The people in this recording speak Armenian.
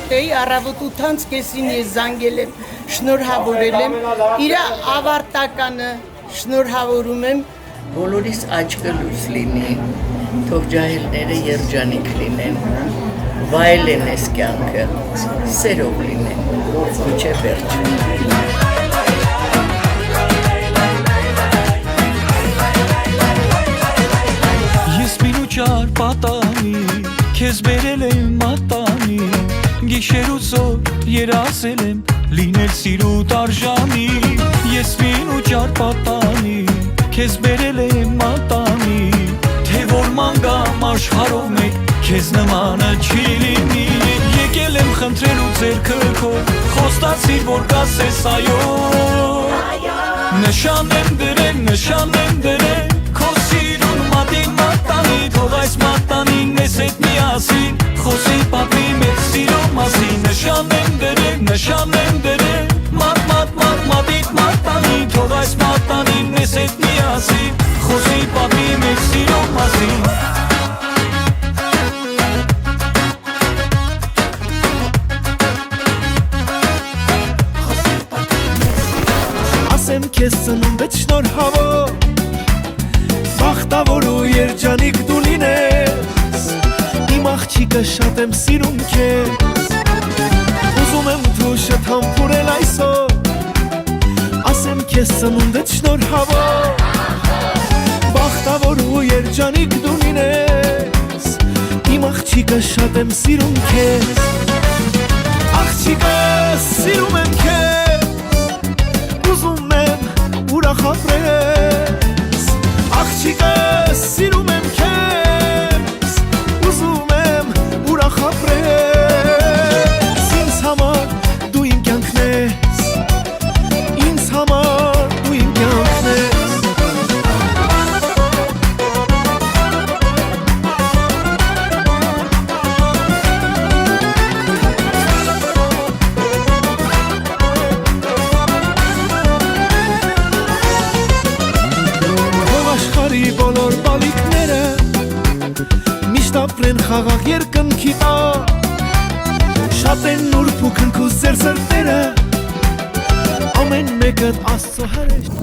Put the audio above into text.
շատ էի, առավոտ 8-ից կեսին ես զանգել եմ, շնորհավորել եմ, իր ավարտականը շնորհավորում եմ, բոլորիս աչքը լույս լինի, թող ջահելները երջանիկ լինեն, վայելեն այս կյանքը, սերով լինեն, մինչև վերջ։ Չար պատանի, քեզ բերել եմ մատանի, գիշերուց օր երազել եմ, լինել սիրուտ արժանի, ես մինու չար պատանի, քեզ բերել եմ մատանի, թե որ մանգամ աշխարհով մեկ, քեզ նմանը չի լինի, եկել եմ խնդրելու ձեռքը քո, խոստացիր որ կասես այո, նշան եմ դրել, քո սիրուն մատին մատանի, թող այս մատանին ես հետ միասին, խոսի պատմի մեր սիրո մասին, նշան եմ դրել, մատիկ մատանի, թող այս մատանին ես հետ միասին, խոսի պատմի մեր սիրո մասին։ Ասեմ քեզ ծնունդդ շնորհավոր, բախտավոր ու երջանիկ դու լինես, իմ աղջիկը շատ եմ սիրում քեզ, ուզում եմ դու շատ համբուրել այսօր, ասեմ քեզ ծնունդդ շնորհավոր, բախտավոր ու երջանիկ դու լինես, իմ աղջիկը շատ եմ սիրում քեզ, աղջիկս սիրում եմ քեզ, ուզում եմ ուրախ ապրես, աղջիկս սիրում եմ քեզ, ուզում եմ ուրախ ապրես, ինձ համար դու իմ կյանքն ես, ինձ համար դու իմ կյանքն ես, բոլոր բալիկները միշտ ապրեն խաղաղ երկնքի տակ, շատ են նուրբ ու քնքուս ձեր սրտերը, ամեն մեկդ Աստծո հրաշք։